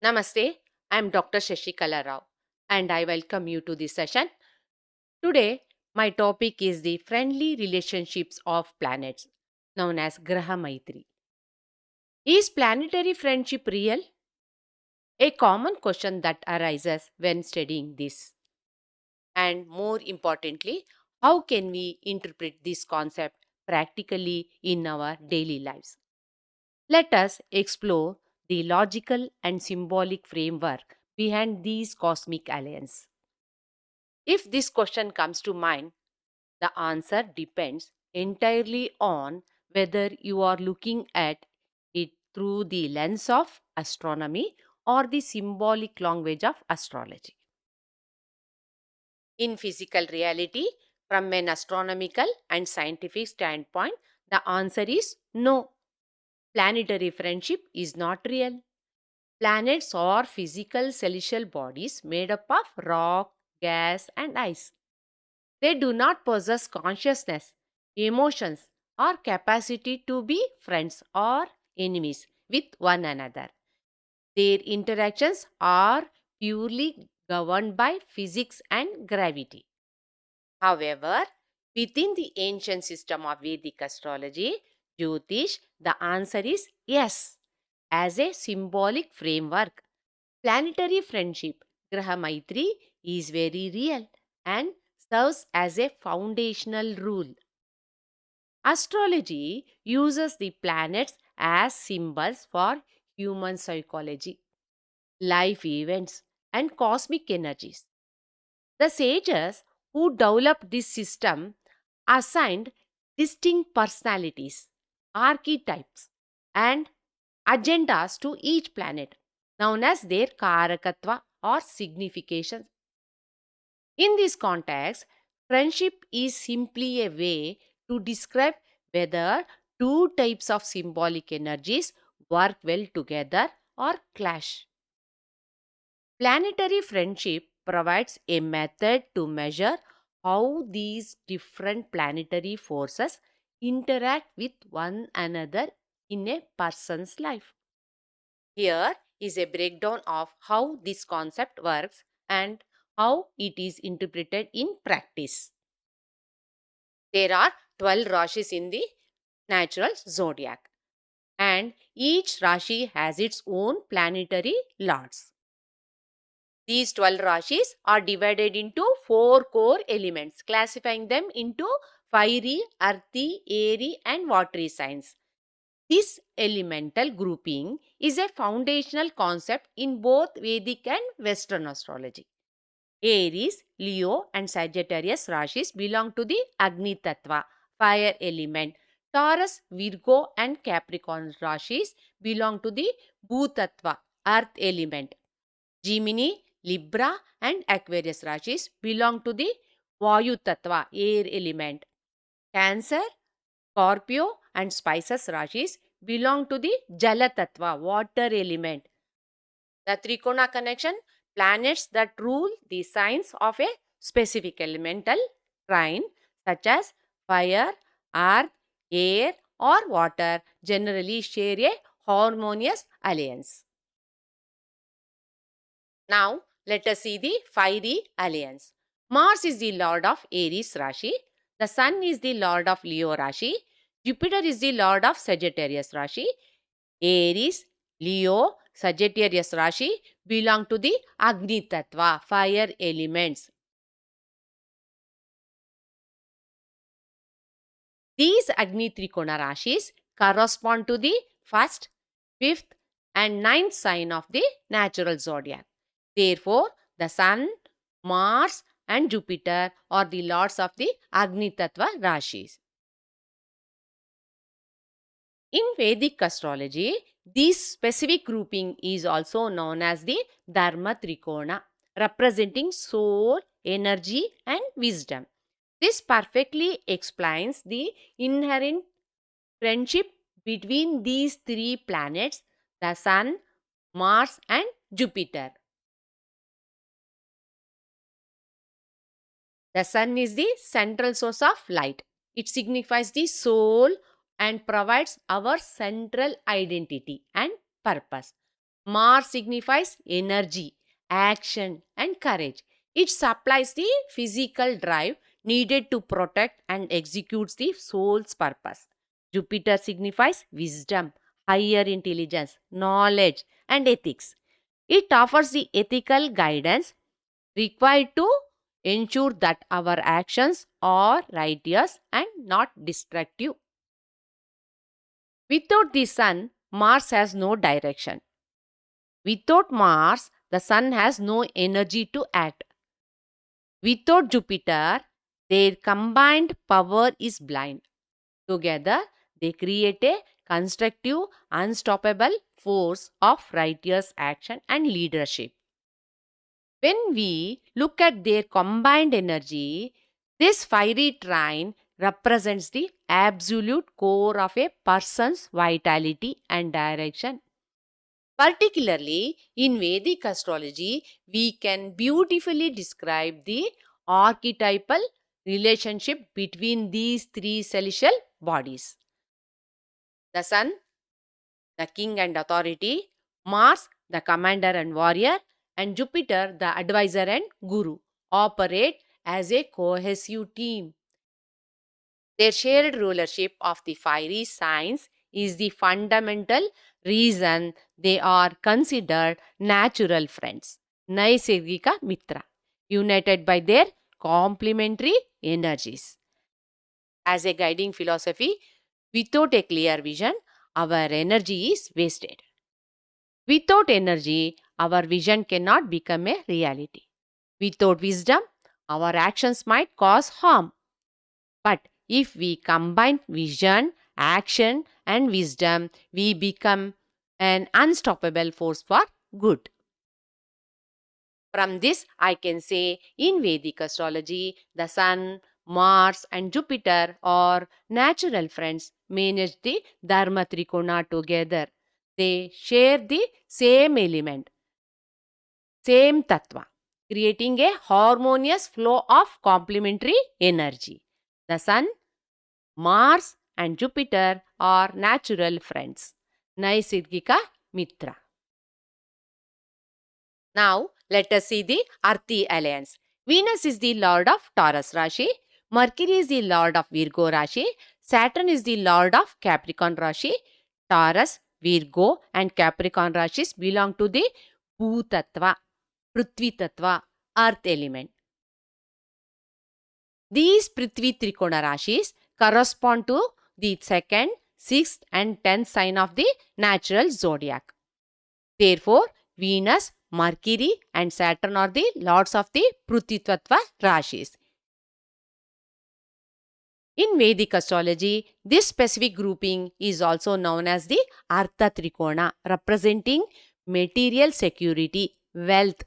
Namaste, I am Dr. Shashikala Rao and I welcome you to this session. Today, my topic is the friendly relationships of planets, known as grahamitri. Is planetary friendship real? A common question that arises when studying this. And more importantly, how can we interpret this concept practically in our daily lives? Let us explore the logical and symbolic framework behind these cosmic alliances. If this question comes to mind, the answer depends entirely on whether you are looking at it through the lens of astronomy or the symbolic language of astrology. In physical reality, from an astronomical and scientific standpoint, the answer is no. Planetary friendship is not real. Planets are physical celestial bodies made up of rock, gas, and ice. They do not possess consciousness, emotions, or capacity to be friends or enemies with one another. Their interactions are purely governed by physics and gravity. However, within the ancient system of Vedic astrology, Jyotish, the answer is yes. As a symbolic framework, planetary friendship, grahamitri, is very real and serves as a foundational rule. Astrology uses the planets as symbols for human psychology, life events, and cosmic energies. The sages who developed this system assigned distinct personalities, archetypes, and agendas to each planet, known as their karakatva or significations. In this context, friendship is simply a way to describe whether two types of symbolic energies work well together or clash. Planetary friendship provides a method to measure how these different planetary forces interact with one another in a person's life. Here is a breakdown of how this concept works and how it is interpreted in practice. There are 12 Rashis in the natural zodiac, and each Rashi has its own planetary lords. These 12 Rashis are divided into 4 core elements, classifying them into fiery, earthy, airy, and watery signs. This elemental grouping is a foundational concept in both Vedic and Western astrology. Aries, Leo, and Sagittarius Rashis belong to the Agni Tattva, fire element. Taurus, Virgo, and Capricorn Rashis belong to the Bhutattva, earth element. Gemini, Libra, and Aquarius Rashis belong to the Vayu Tattva, air element. Cancer, Scorpio, and Pisces Rashis belong to the Jala Tattva, water element. The Trikona connection, planets that rule the signs of a specific elemental trine, such as fire, earth, air, or water, generally share a harmonious alliance. Now, let us see the fiery alliance. Mars is the lord of Aries Rashi. The Sun is the lord of Leo Rashi. Jupiter is the lord of Sagittarius Rashi. Aries, Leo, Sagittarius Rashi belong to the Agni Tattva, fire elements. These Agni Trikona Rashis correspond to the first, fifth, and ninth sign of the natural zodiac. Therefore, the Sun, Mars, and Jupiter are the lords of the Agni Tattva Rashis. In Vedic astrology, this specific grouping is also known as the Dharma Trikona, representing soul, energy, and wisdom. This perfectly explains the inherent friendship between these three planets, the Sun, Mars, and Jupiter. The Sun is the central source of light. It signifies the soul and provides our central identity and purpose. Mars signifies energy, action, and courage. It supplies the physical drive needed to protect and execute the soul's purpose. Jupiter signifies wisdom, higher intelligence, knowledge, and ethics. It offers the ethical guidance required to ensure that our actions are righteous and not destructive. Without the Sun, Mars has no direction. Without Mars, the Sun has no energy to act. Without Jupiter, their combined power is blind. Together, they create a constructive, unstoppable force of righteous action and leadership. When we look at their combined energy, this fiery trine represents the absolute core of a person's vitality and direction. Particularly in Vedic astrology, we can beautifully describe the archetypal relationship between these three celestial bodies: the Sun, the king and authority; Mars, the commander and warrior; and Jupiter, the advisor and guru, operate as a cohesive team. Their shared rulership of the fiery signs is the fundamental reason they are considered natural friends, Naisargika Mitra, united by their complementary energies. As a guiding philosophy, without a clear vision, our energy is wasted. Without energy, our vision cannot become a reality. Without wisdom, our actions might cause harm. But if we combine vision, action, and wisdom, we become an unstoppable force for good. From this, I can say in Vedic astrology, the Sun, Mars, and Jupiter are natural friends, manage the Dharma Trikona together. They share the same element, same tattva, creating a harmonious flow of complementary energy. The Sun, Mars, and Jupiter are natural friends, Naisargika Mitra. Now, let us see the Earthy alliance. Venus is the lord of Taurus Rashi, Mercury is the lord of Virgo Rashi, Saturn is the lord of Capricorn Rashi. Taurus, Virgo, and Capricorn Rashis belong to the Bhutattva, Prithvi Tattva, Earth element. These Prithvi Trikona Rashis correspond to the second, sixth, and tenth sign of the natural zodiac. Therefore, Venus, Mercury, and Saturn are the lords of the Prithvi Tattva Rashis. In Vedic astrology, this specific grouping is also known as the Artha Trikona, representing material security, wealth,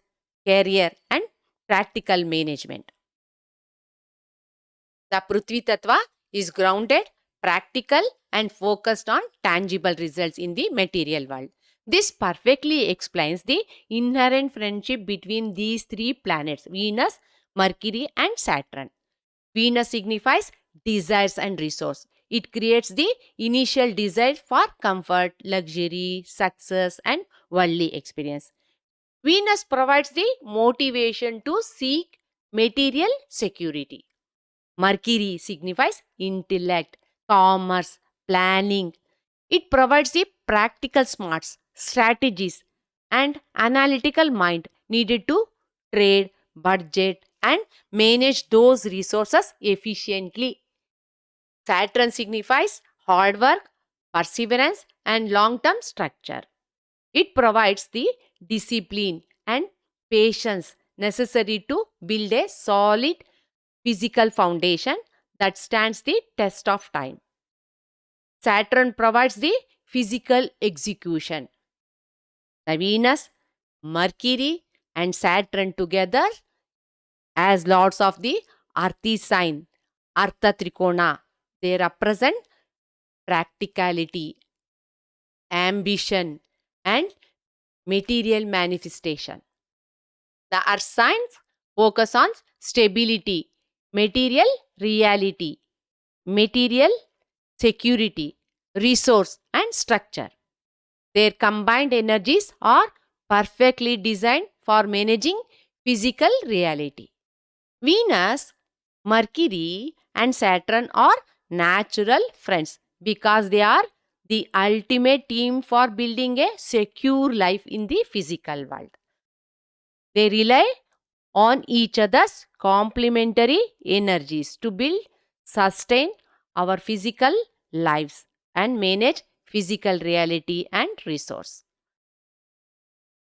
career, and practical management. The Prithvi Tattva is grounded, practical, and focused on tangible results in the material world. This perfectly explains the inherent friendship between these three planets, Venus, Mercury, and Saturn. Venus signifies desires and resource. It creates the initial desire for comfort, luxury, success, and worldly experience. Venus provides the motivation to seek material security. Mercury signifies intellect, commerce, planning. It provides the practical smarts, strategies, and analytical mind needed to trade, budget, and manage those resources efficiently. Saturn signifies hard work, perseverance, and long term structure. It provides the discipline and patience necessary to build a solid physical foundation that stands the test of time. Saturn provides the physical execution. The Venus, Mercury, and Saturn together as lords of the Earthy sign, Artha Trikona. They represent practicality, ambition, and material manifestation. The earth signs focus on stability, material reality, material security, resource, and structure. Their combined energies are perfectly designed for managing physical reality. Venus, Mercury, and Saturn are natural friends because they are the ultimate team for building a secure life in the physical world. They rely on each other's complementary energies to build, sustain our physical lives and manage physical reality and resource.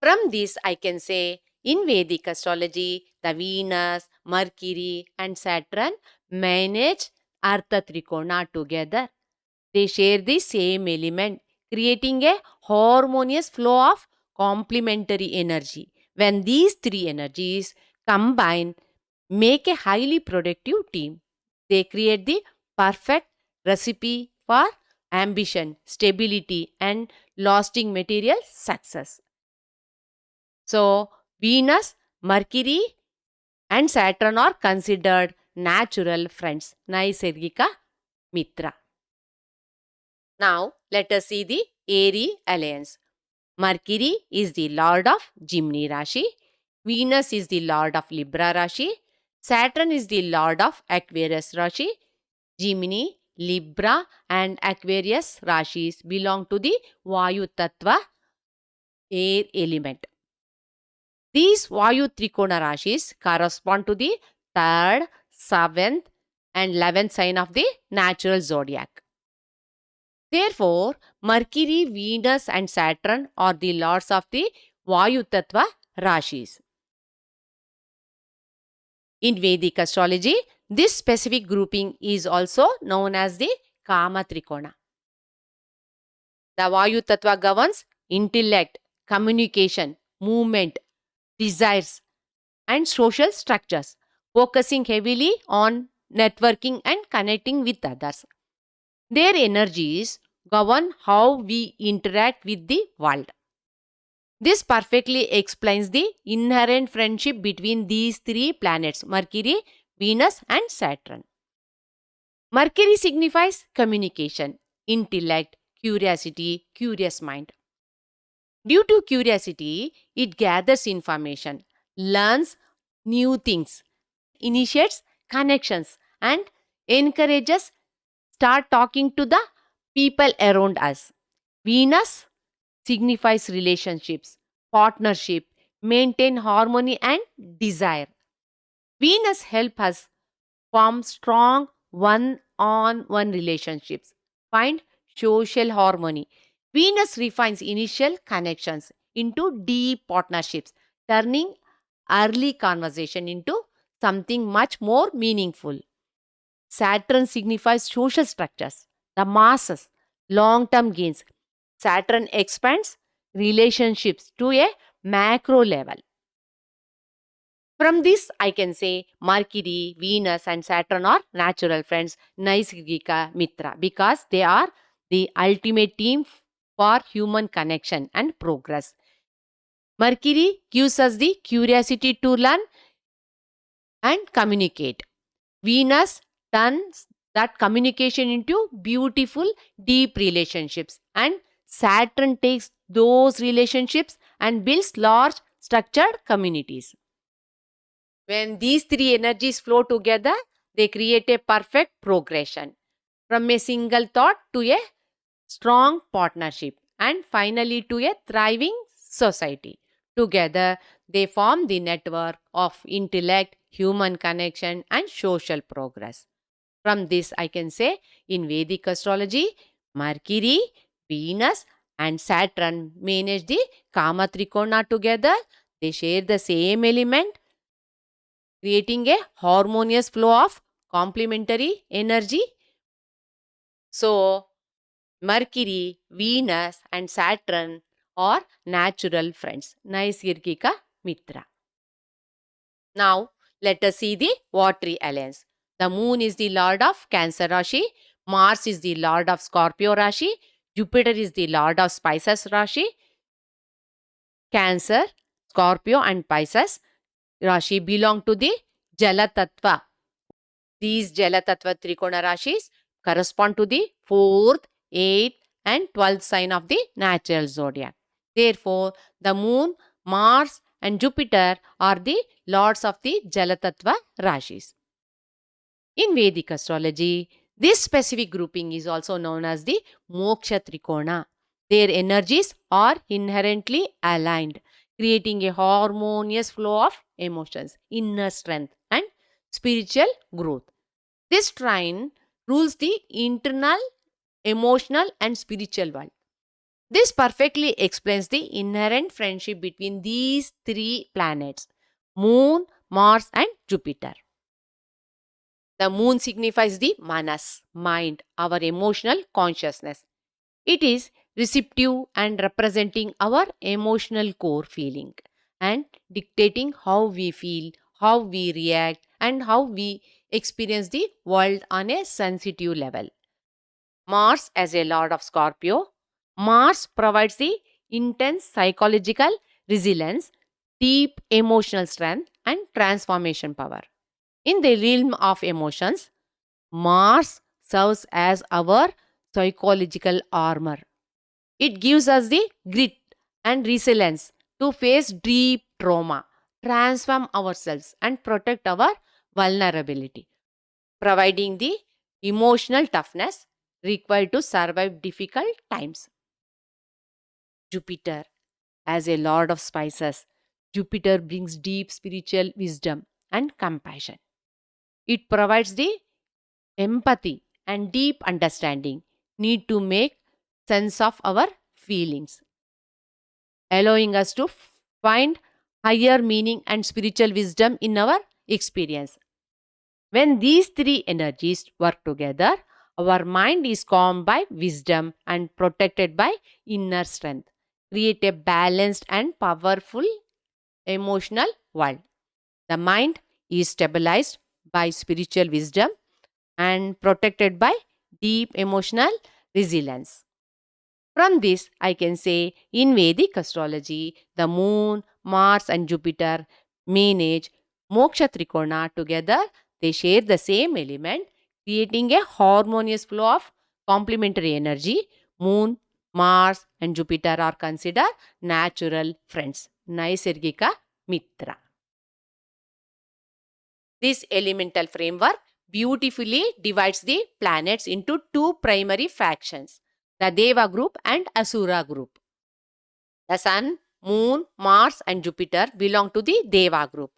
From this, I can say in Vedic astrology, the Venus, Mercury, and Saturn manage Artha Trikona together. They share the same element, creating a harmonious flow of complementary energy. When these three energies combine, make a highly productive team. They create the perfect recipe for ambition, stability, and lasting material success. So, Venus, Mercury, and Saturn are considered natural friends, Naisargika Mitra. Now, let us see the Airy alliance. Mercury is the lord of Gemini Rashi, Venus is the lord of Libra Rashi, Saturn is the lord of Aquarius Rashi. Gemini, Libra, and Aquarius Rashis belong to the Vayu Tattva air element. These Vayu Trikona Rashis correspond to the 3rd, 7th, and 11th sign of the natural zodiac. Therefore, Mercury, Venus, and Saturn are the lords of the Vayu Tattva Rashis. In Vedic astrology, this specific grouping is also known as the Kama Trikona. The Vayu Tattva governs intellect, communication, movement, desires, and social structures, focusing heavily on networking and connecting with others. Their energies govern how we interact with the world. This perfectly explains the inherent friendship between these three planets, Mercury, Venus, and Saturn. Mercury signifies communication, intellect, curiosity, curious mind. Due to curiosity, it gathers information, learns new things, initiates connections, and encourages start talking to the people around us. Venus signifies relationships, partnership, maintain harmony and desire. Venus help us form strong one-on-one relationships, find social harmony. Venus refines initial connections into deep partnerships, turning early conversation into something much more meaningful. Saturn signifies social structures, the masses, long term gains. Saturn expands relationships to a macro level. From this, I can say Mercury, Venus, and Saturn are natural friends, Naisargika Mitra, because they are the ultimate team for human connection and progress. Mercury gives us the curiosity to learn and communicate. Venus turns that communication into beautiful, deep relationships, and Saturn takes those relationships and builds large, structured communities. When these three energies flow together, they create a perfect progression from a single thought to a strong partnership and finally to a thriving society. Together, they form the network of intellect, human connection, and social progress. From this, I can say in Vedic astrology, Mercury, Venus, and Saturn manage the Kama Trikona together. They share the same element, creating a harmonious flow of complementary energy. So, Mercury, Venus, and Saturn are natural friends, Naisargika Mitra. Now, let us see the Watery alliance. The moon is the lord of Cancer Rashi, Mars is the lord of Scorpio Rashi, Jupiter is the lord of Pisces Rashi. Cancer, Scorpio, and Pisces Rashi belong to the Jala Tattva. These Jala Tattva Trikona Rashis correspond to the 4th, 8th, and 12th sign of the natural zodiac. Therefore, the moon, Mars, and Jupiter are the lords of the Jalatattva Rashis. In Vedic astrology, this specific grouping is also known as the Moksha Trikona. Their energies are inherently aligned, creating a harmonious flow of emotions, inner strength, and spiritual growth. This trine rules the internal, emotional, and spiritual world. This perfectly explains the inherent friendship between these three planets: Moon, Mars, and Jupiter. The moon signifies the manas, mind, our emotional consciousness. It is receptive and representing our emotional core feeling and dictating how we feel, how we react, and how we experience the world on a sensitive level. Mars as a lord of Scorpio. Mars provides the intense psychological resilience, deep emotional strength, and transformation power. In the realm of emotions, Mars serves as our psychological armor. It gives us the grit and resilience to face deep trauma, transform ourselves, and protect our vulnerability, providing the emotional toughness required to survive difficult times. Jupiter, as a lord of spices, Jupiter brings deep spiritual wisdom and compassion. It provides the empathy and deep understanding need to make sense of our feelings, allowing us to find higher meaning and spiritual wisdom in our experience. When these three energies work together, our mind is calmed by wisdom and protected by inner strength. Create a balanced and powerful emotional world. The mind is stabilized by spiritual wisdom and protected by deep emotional resilience. From this, I can say in Vedic astrology, the moon, Mars, and Jupiter manage Moksha Trikona together. They share the same element, creating a harmonious flow of complementary energy. Moon, Mars, and Jupiter are considered natural friends, Naisargika Mitra. This elemental framework beautifully divides the planets into two primary factions, the Deva group and Asura group. The Sun, Moon, Mars, and Jupiter belong to the Deva group.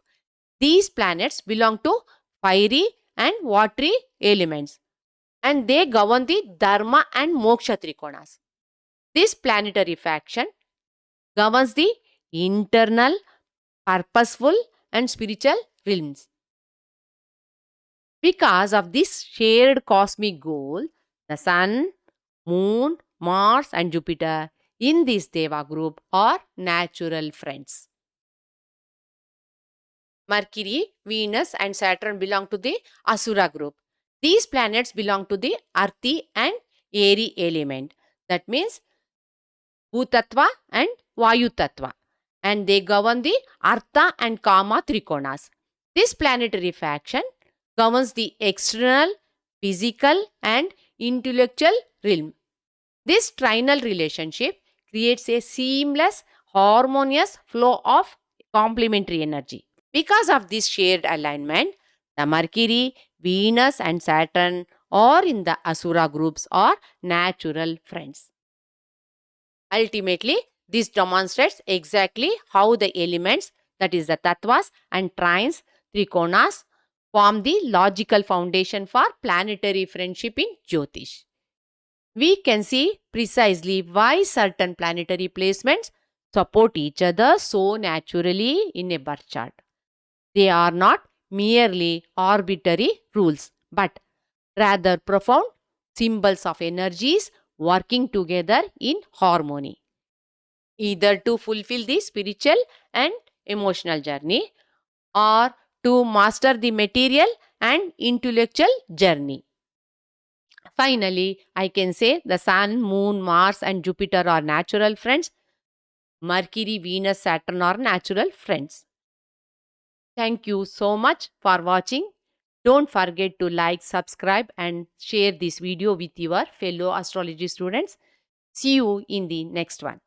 These planets belong to fiery and watery elements, and they govern the Dharma and Moksha Trikonas. This planetary faction governs the internal, purposeful, and spiritual realms. Because of this shared cosmic goal, the Sun, Moon, Mars, and Jupiter in this Deva group are natural friends. Mercury, Venus, and Saturn belong to the Asura group. These planets belong to the Earthy and Airy element. That means Bhutattva and Vayu Tattva. And they govern the Artha and Kama Trikonas. This planetary faction governs the external, physical, and intellectual realm. This trinal relationship creates a seamless, harmonious flow of complementary energy. Because of this shared alignment, the Mercury, Venus, and Saturn or in the Asura groups are natural friends. Ultimately, this demonstrates exactly how the elements, that is the Tattvas and trines, Trikonas, form the logical foundation for planetary friendship in Jyotish. We can see precisely why certain planetary placements support each other so naturally in a birth chart. They are not merely arbitrary rules, but rather profound symbols of energies working together in harmony, either to fulfill the spiritual and emotional journey or to master the material and intellectual journey. Finally, I can say the Sun, Moon, Mars, and Jupiter are natural friends. Mercury, Venus, Saturn are natural friends. Thank you so much for watching. Don't forget to like, subscribe, and share this video with your fellow astrology students. See you in the next one.